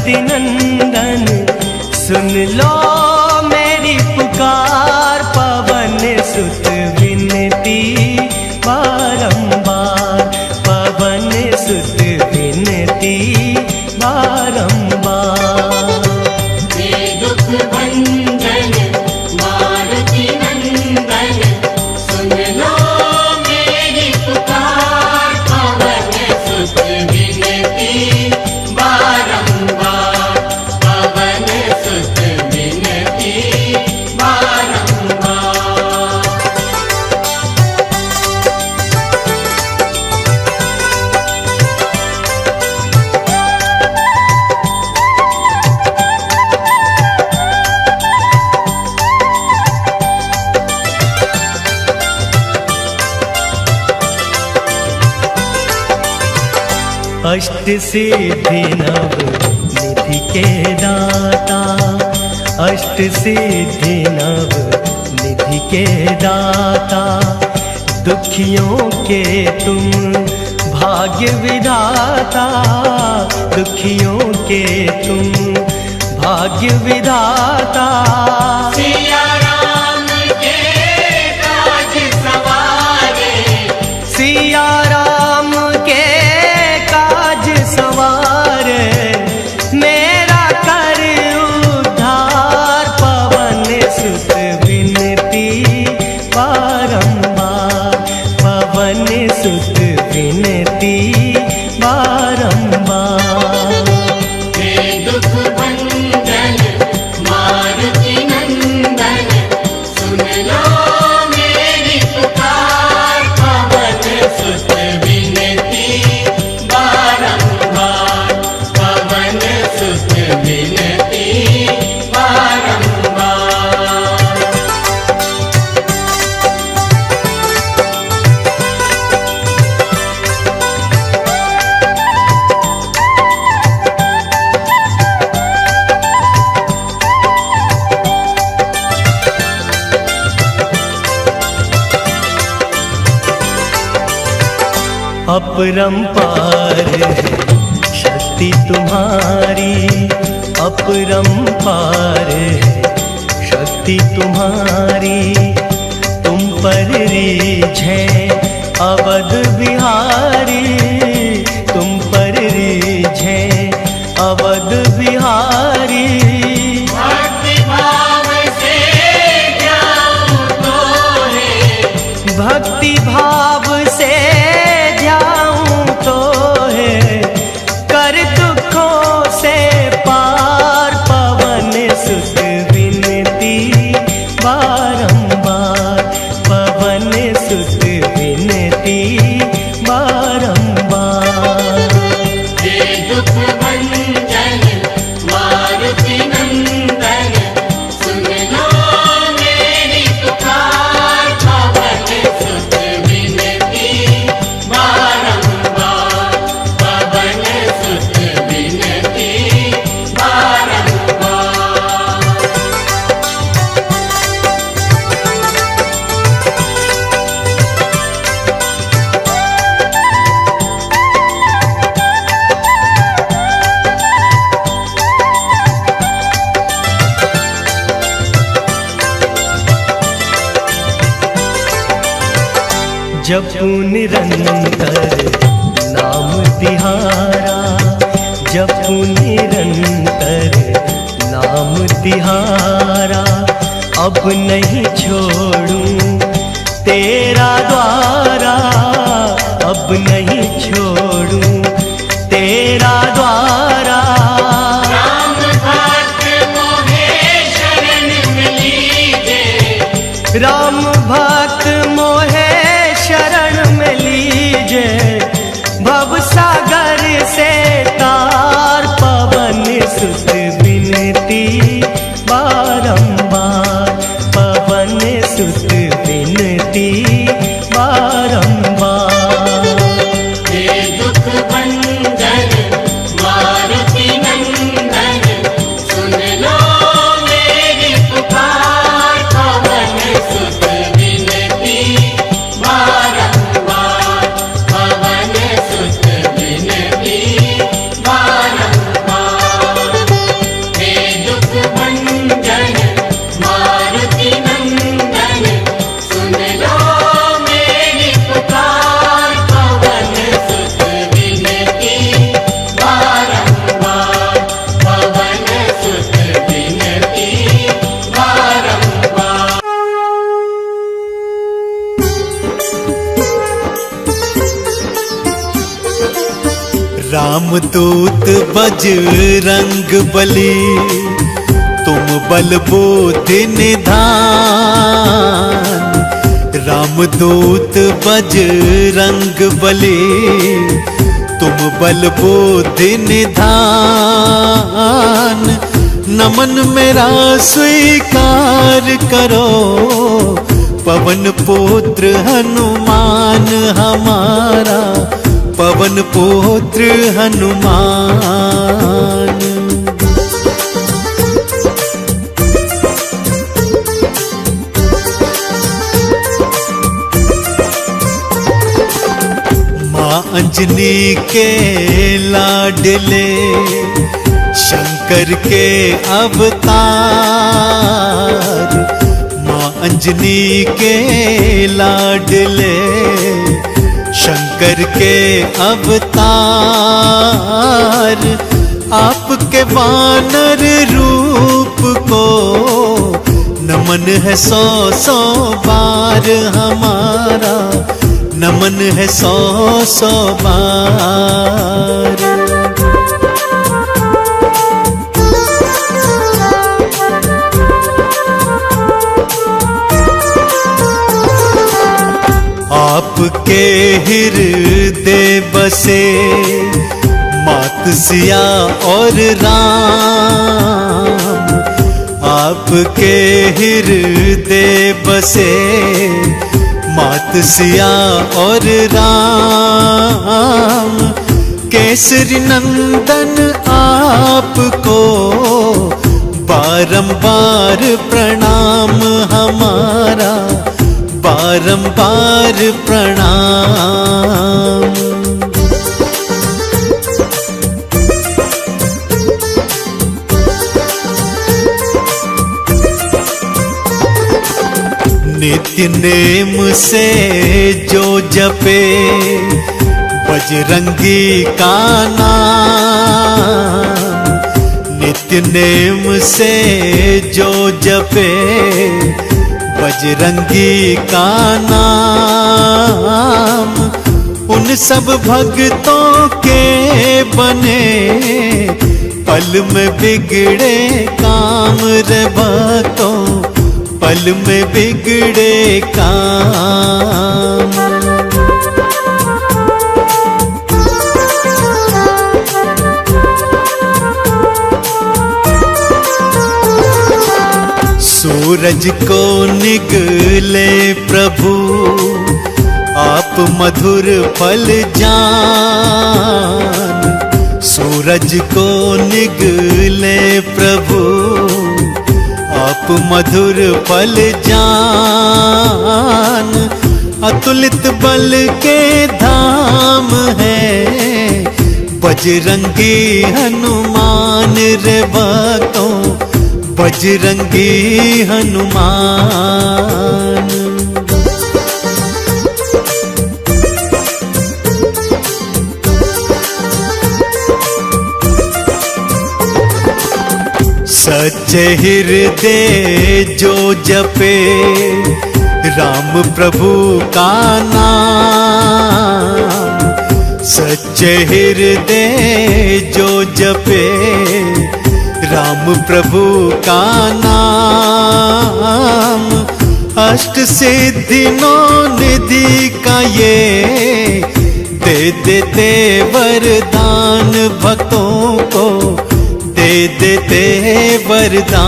भारती नंदन सुन लो मेरी पुकार, पवन सुत विनती बारंबार, पवन सुत विनती बारंबार। हे दुख भंजन मारुति नंदन सुन लो मेरी पुकार, पवन सुत विनती बारंबार, पवन सुत विनती बारंबार। अष्ट सिद्धि नव निधि के दाता, अष्ट सिद्धि नव निधि के दाता, दुखियों के तुम भाग्य विधाता, दुखियों के तुम भाग्य विधाता। सिया राम के काज सवारे, सिया राम के काज सवारे, मेरा कर उद्धार, पवन सुत विनती बारंबार, पवन सुत विनती बारंबार। हे दुख भंजन मारुति नंदन सुन लो मेरी पुकार, पवन सुत विनती बारंबार, पवन सुत विनती बारंबार। अपरंपार है शक्ति तुम्हारी, अपरंपार है शक्ति तुम्हारी, तुम पर रीझ है अवध बिहारी, तुम पर रीझ है अवध बिहारी। भक्ति भाव से ध्याऊं तो है, भक्ति भाव से ध्याऊं तो है, कर दुखों से पार, पवन सुत विनती बारंबार, पवन सुत विनती बारंबार। हे दुख भंजन मारुति नंदन सुन लो मेरी पुकार, पवन सुत विनती बारंबार, पवन सुत विनती बारंबार। जपू निरंतर नाम तिहारा, जपू निरंतर नाम तिहारा, अब नहीं छोड़ूं तेरा द्वारा, अब नहीं छोड़ूं तेरा द्वारा। राम भक्त मोहे शरण में लीजे, राम भक्त मोहे शरण में लीजे, भव सागर से तार, पवन सुत विनती बारंबार, पवन सुत विनती बारंबार। हे रामदूत बजरंग बली, तुम बल बुद्धि निधान। रामदूत बजरंग बली, तुम बल बुद्धि निधान। नमन मेरा स्वीकार करो, पवन पुत्र हनुमान हमारा, पवन पुत्र हनुमान। माँ अंजनी के लाडले, शंकर के अवतार। माँ अंजनी के लाडले, शंकर के अवतार। आपके वानर रूप को नमन है 100-100 बार हमारा, नमन है 100-100 बार। आपके हृदय बसे मात सिया और राम। आपके हृदय बसे मात सिया और राम। केसरी नंदन आपको बारंबार प्रणाम हमारा, बारंबार प्रणाम। नित्य नेम से जो जपे बजरंगी का नाम। नित्य नेम से जो जपे बजरंगी का नाम। उन सब भक्तों के बने पल में बिगड़े काम रे भक्तों, पल में बिगड़े काम। सूरज को निगले प्रभु, आप मधुर फल जान। सूरज को निगले प्रभु, आप मधुर फल जान। अतुलित बल के धाम है बजरंगी हनुमान रे भक्तों, बजरंगी हनुमान। सच्चे हृदय जो जपे राम प्रभु का नाम। सच्चे हृदय जो जपे राम प्रभु का नाम। अष्ट सिद्धि नौ निधि का ये दे देते वरदान भक्तों को, दे देते वरदान।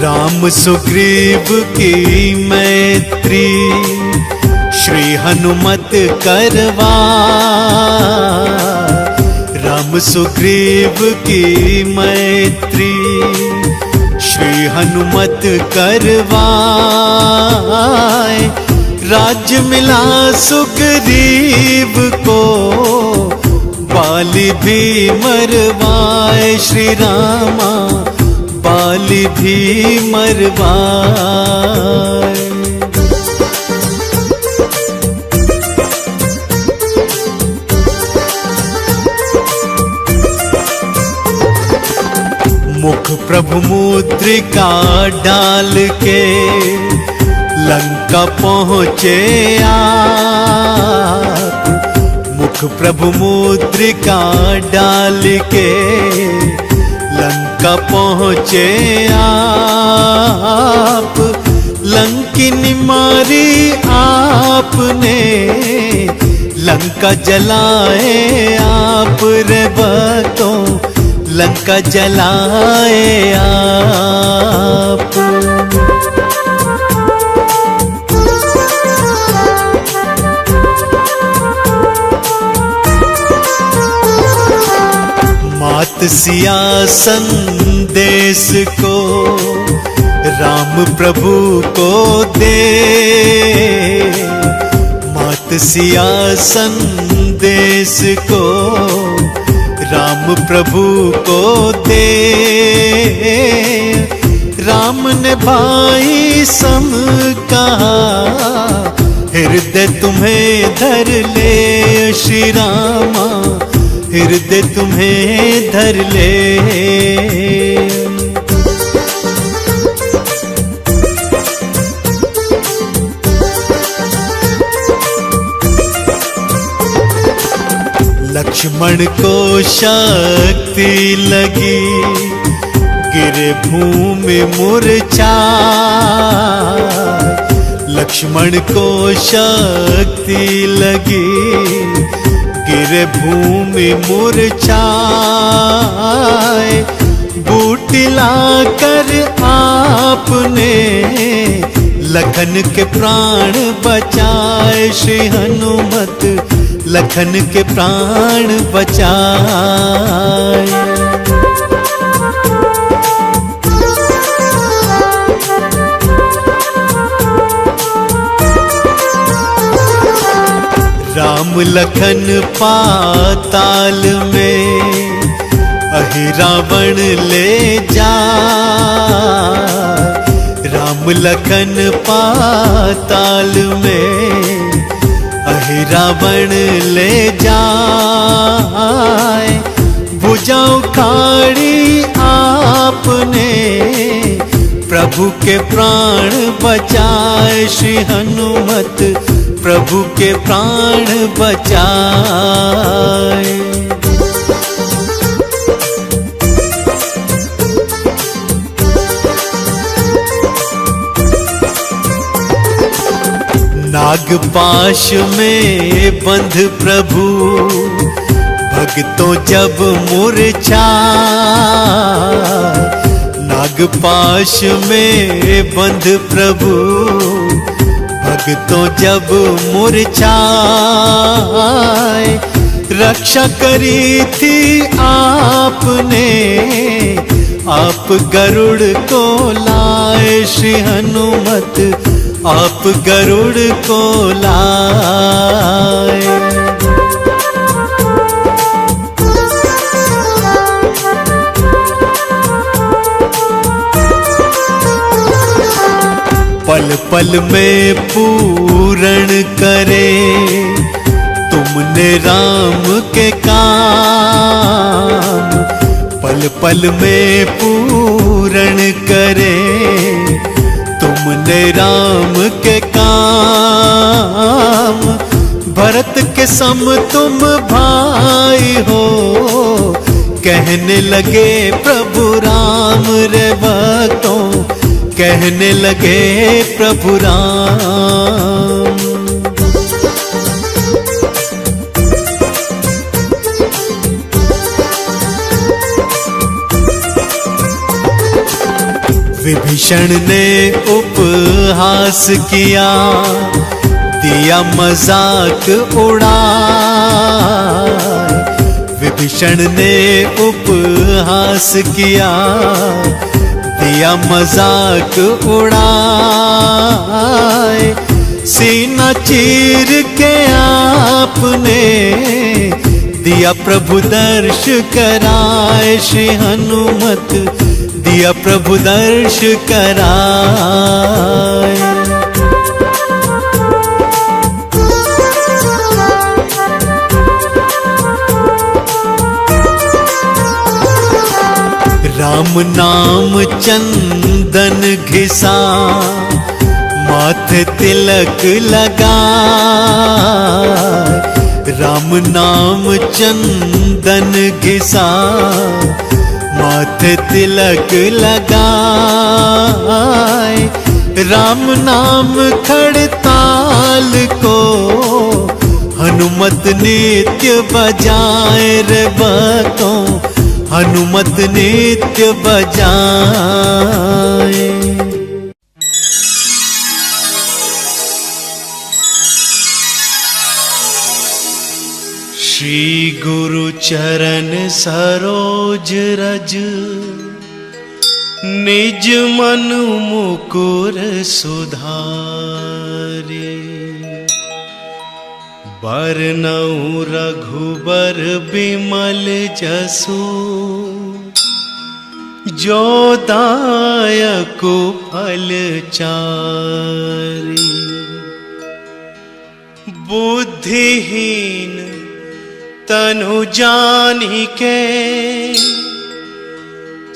राम सुग्रीव की मैत्री श्री हनुमत करवा। राम सुग्रीव की मैत्री श्री हनुमत करवाए। राज्य मिला सुग्रीव को, बाली भी मरवाए श्री रामा, बाली भी मरवाए। मुख प्रभु मुद्रिका डाल के लंका पहुँचे आप। मुख प्रभु मुद्रिका डाल के लंका पहुँचे आप। लंकिनी मारी आपने, लंका जलाए आप रे भक्तों, लंका जलाए आप। मात सिया संदेश को राम प्रभु को दे, मात सिया संदेश को राम प्रभु को दे। राम ने भाई सम कहा, हृदय तुम्हें धर ले श्री रामा, हृदय तुम्हें धर ले। लक्ष्मण को शक्ति लगी, गिरे भूमि मूर्छाए। लक्ष्मण को शक्ति लगी, गिरे भूमि मूर्छाए। बूटी लाकर आपने लखन के प्राण बचाए श्री हनुमत, लखन के प्राण बचाए। राम लखन पाताल में अहि रावण ले जा। राम लखन पाताल में अहि रावण ले जाए। भुजा उखाड़ी आपने प्रभु के प्राण बचाए श्री हनुमत, प्रभु के प्राण बचाए। नागपाश में बंध प्रभु भक्तों जब मूर्छाए। नागपाश में बंध प्रभु भक्तों जब मूर्छाए। रक्षा करी थी आपने, आप गरुड़ को लाए श्री हनुमत, आप गरुड़ को लाए। पल पल में पूर्ण करे तुमने राम के काम। पल पल में पूर्ण करे तुमने राम के काम। भरत के सम तुम भाई हो, कहने लगे प्रभु राम रे भक्तों, कहने लगे प्रभु राम। विभीषण ने उपहास किया, दिया मजाक उड़ा। विभीषण ने उपहास किया, दिया मजाक उड़ाए। सीना चीर के आपने दिया प्रभु दर्श कराए श्री हनुमत, दिया प्रभु दर्श कराए। राम नाम चंदन घिसा, माथे तिलक लगा। राम नाम चंदन घिसा, माथे तिलक लगाए। राम नाम खड़ताल को हनुमत नित्य बजाए रे भक्तों, हनुमत नित्य बजाए। श्री गुरु चरण सरोज रज, निज मन मुकुर सुधारे। बरनउँ रघुबर बिमल जसु, जो दायक फल चारि। बुद्धिहीन तनु जानिके,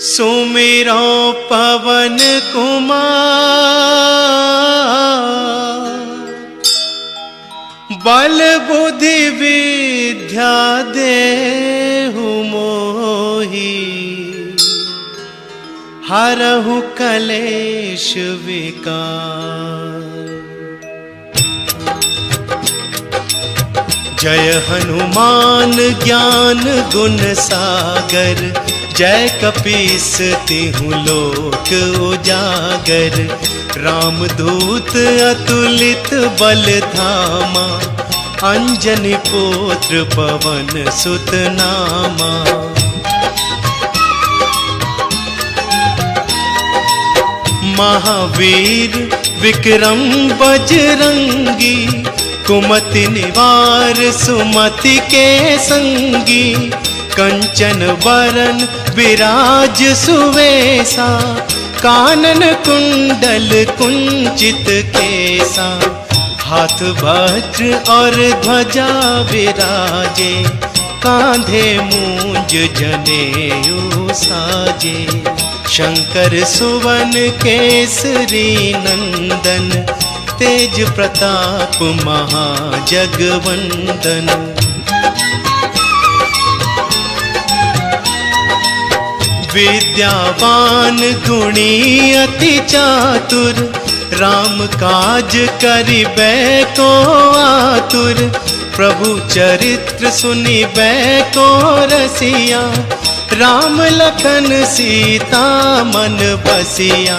सुमिरो पवन कुमार। बल बुद्धि विद्या देहु मोहि, हरहु कलेश विकार। जय हनुमान ज्ञान गुण सागर, जय कपीस तिहु लोक उजागर। रामदूत अतुलित बल धामा, अंजनी पुत्र पवन सुत नामा। महावीर विक्रम बजरंगी, कुमति निवार सुमति के संगी। कंचन बरन विराज सुवेसा, कानन कुंडल कुंचित केसा। हाथ वज्र और ध्वजा विराजे, कांधे मूंज जनेऊ साजे। शंकर सुवन केसरी नंदन, तेज प्रताप महाजगवंदन। विद्यावान गुणी अति चातुर, राम काज करिबे को आतुर। प्रभु चरित्र सुनिबे को रसिया, राम लखन सीता मन बसिया।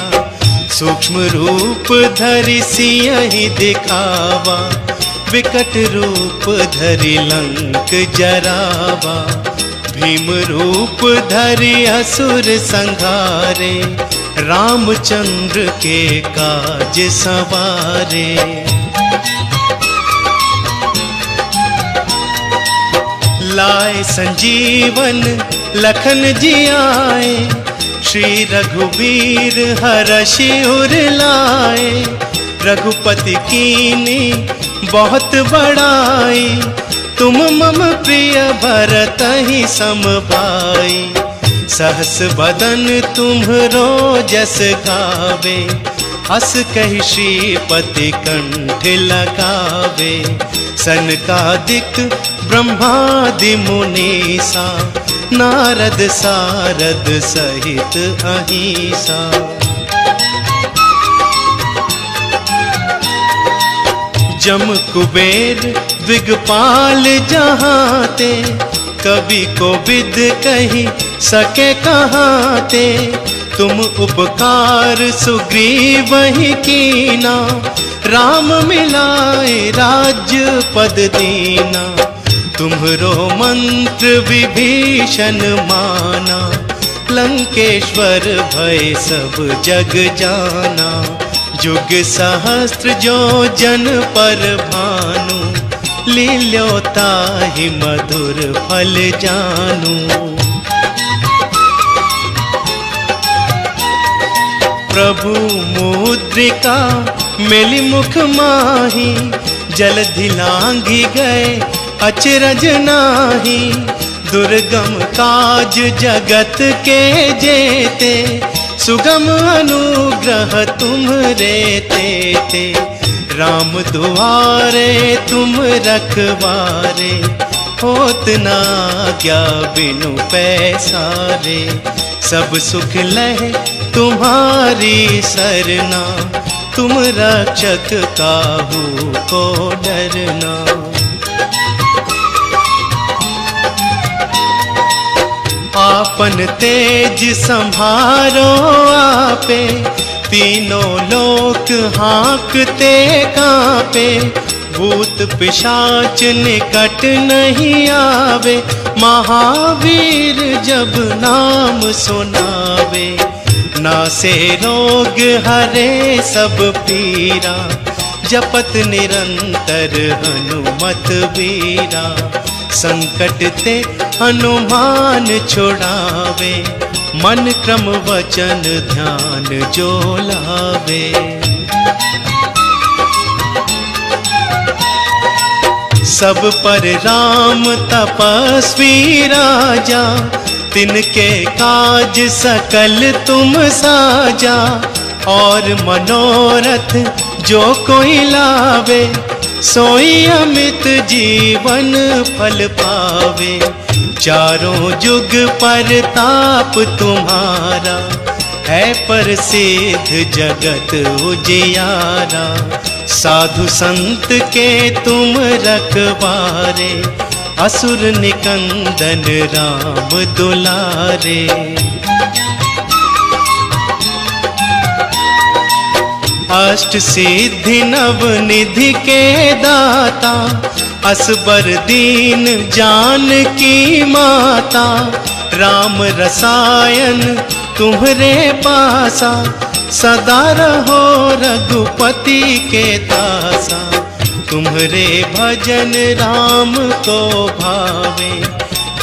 सूक्ष्म रूप धरि सियहि दिखावा, विकट रूप धरि लंक जरावा। भीम रूप धरि असुर संहारे, रामचंद्र के काज सवारे। लाए संजीवन लखन जियाए, श्री रघुवीर हरषि उर लाए। रघुपति कीनी बहुत बड़ाई, तुम मम प्रिय भरतहि सम भाई। सहस बदन तुम्हरो जस गावे, हस कहि श्रीपति कंठ लगावे। सनकादिक ब्रह्मादि मुनीसा, नारद सारद सहित अहिसा। जम कुबेर दिगपाल जहाते, कवि को विद कही सके कहाते। तुम उपकार सुग्रीव ही कीना, राम मिलाए राज्य पद दीना। तुम्हरो मंत्र विभीषण माना, लंकेश्वर भय सब जग जाना। जुग सहस्त्र जो जन पर भानु, लील्योताहि मधुर फल जानू। प्रभु मुद्रिका मेलि मुख माही, जलधि लांघि गए अचरज नाही। दुर्गम काज जगत के जेते, सुगम अनुग्रह तुम्हरे तेते। राम दुआरे तुम रखवारे, होत ना क्या बिनु पैसारे। सब सुख लहे तुम्हारी सरना, तुम रक्षक काहू को डरना। आपन तेज संभारो आपे, तीनों लोक हाँकते कांपे। भूत पिशाच निकट नहीं आवे, महावीर जब नाम सुनावे। नासे रोग हरे सब पीरा, जपत निरंतर हनुमत बीरा। संकट ते हनुमान छुड़ावे, मन क्रम वचन ध्यान जो लावे। सब पर राम तपस्वी राजा, तिनके काज सकल तुम साजा। और मनोरथ जो कोई लावे, सोई अमित जीवन फल पावे। चारों जुग पर ताप तुम्हारा, है प्रसिद्ध जगत उजियारा। साधु संत के तुम रखवारे, असुर निकंदन राम दुलारे। अष्ट सिद्धि नव निधि के दाता, असबर दीन जानकी माता। राम रसायन तुम्हरे पासा, सदा रहो रघुपति के दासा। तुम्हरे भजन राम को भावे,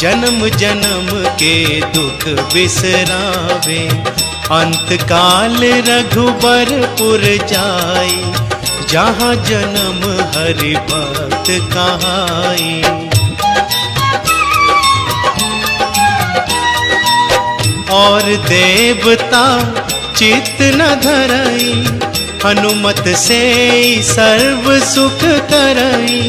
जन्म जन्म के दुख बिसरावे। अंत काल रघुबरपुर जाई, जहाँ जन्म हरि भक्त कहाई। और देवता चित्त न धरई, हनुमत से सर्व सुख करई।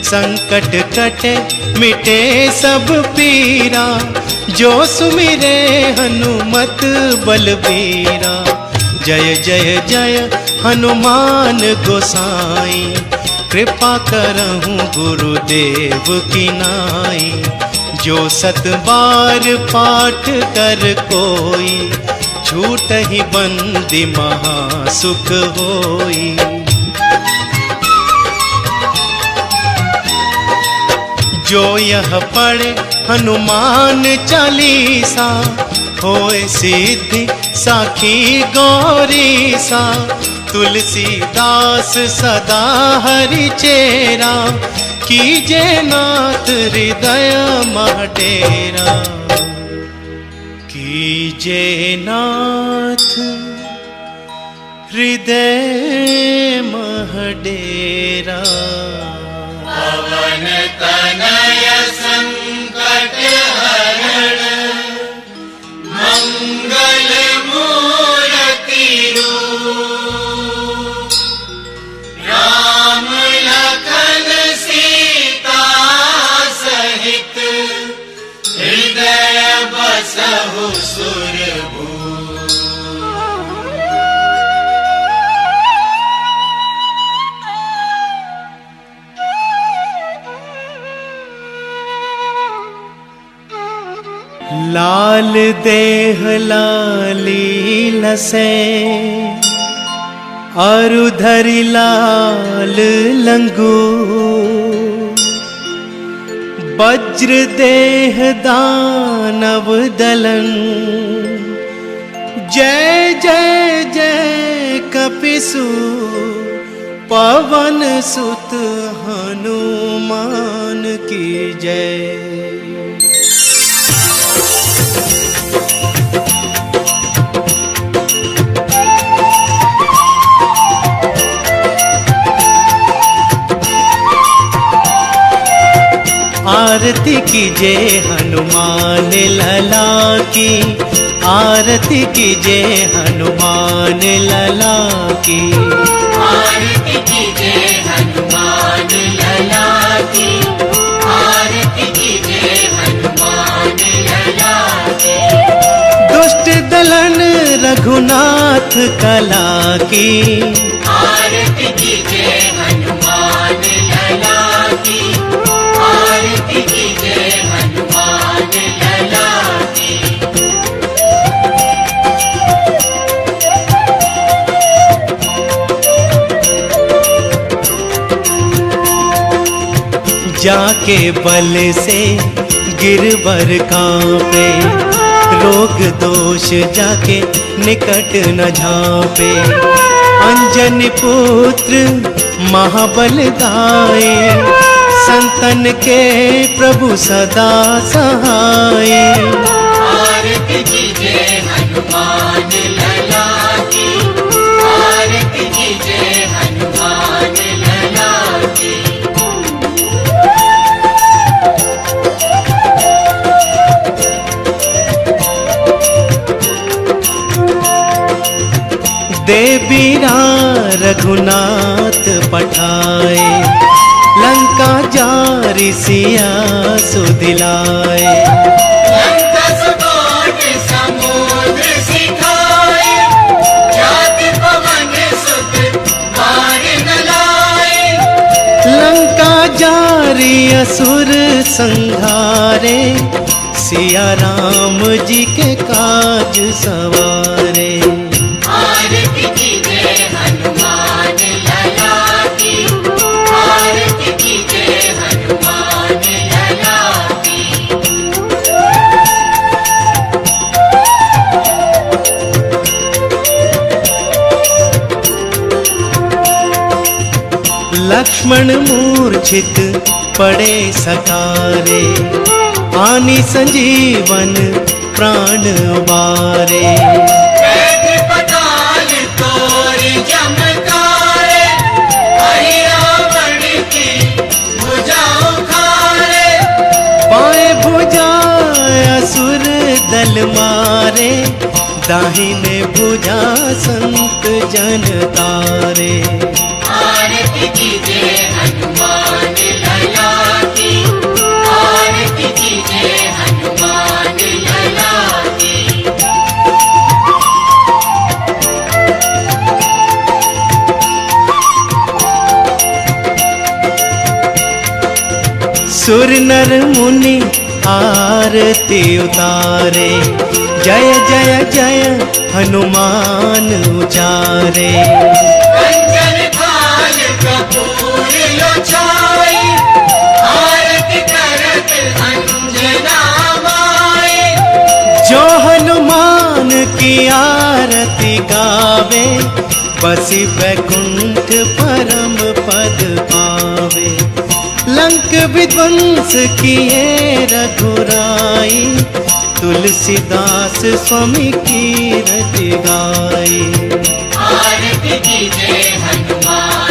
संकट कटे मिटे सब पीरा, जो सुमिरे हनुमत बलबीरा। जय जय जय हनुमान गोसाई, कृपा करहूँ गुरुदेव की नाई। जो सत बार पाठ कर कोई, छूट ही बंदी महासुख होई। जो यह पढ़े हनुमान चालीसा, होए सिद्धि साखी गौरीसा। तुलसीदास सदा हरि चेरा, कीजे नाथ हृदय मह डेरा। कीजे नाथ हृदय मह डेरा। पवन तनय संकट हरण, मंगल मूर्ति रूप। राम लखन सीता सहित, हृदय बसहु सुरभूप। लाल देह लाली लसे, अरु धरि लाल लंगू। वज्र देह दानव दलन, जय जय जय कपिसु। पवन सुत हनुमान की जय। आरती कीजे हनुमान लला की, आरती कीजे हनुमान लला की। आरती कीजे हनुमान लला की, आरती कीजे हनुमान लला की। दुष्ट दलन रघुनाथ कला की, आरती कीजे हनुमान लला की, आरती कीजे हनुमान लला की। जाके बल से गिरवर कांपे, रोग दोष जाके निकट न झांपे। अंजनी पुत्र महाबल दाए, संतन के प्रभु सदा सहाय। आरती कीजे हनुमान लला की, आरती कीजे हनुमान लला की। देवीरा रघुनाथ पठाए, लंका जारी सिया सुदिलाए। लंका सुकोट समुद्र सिखाए, जाति पवन सुत मार न लाए। लंका जारी असुर संहारे, सिया राम जी के काज सवारे। आरती कीजे हनुमान लला की, आरती कीजे हनुमान लला की। लक्ष्मण मूर्छित पड़े सकारे, आनी संजीवन प्राण उबारे। बैठ पताल तोर चमकारे, हरि रावण की भुजा उखाड़े। पाए भुजा असुर दल मारे, दाहिने भुजा संत जन तारे। आरती कीजे हनुमान लला की, आरती कीजे हनुमान लला की। सुर नर मुनि आरती उतारे, जय जय जय हनुमान उचारे। कंचन थाल कपूर लोछाई, आरती करत अंजना माई। जो हनुमान की आरती गावे, बसी वैकुंठ परम पद पावे। लंक विध्वंस किए रघुराई, तुलसीदास स्वामी की रति गाई। आरती कीजे हनुमान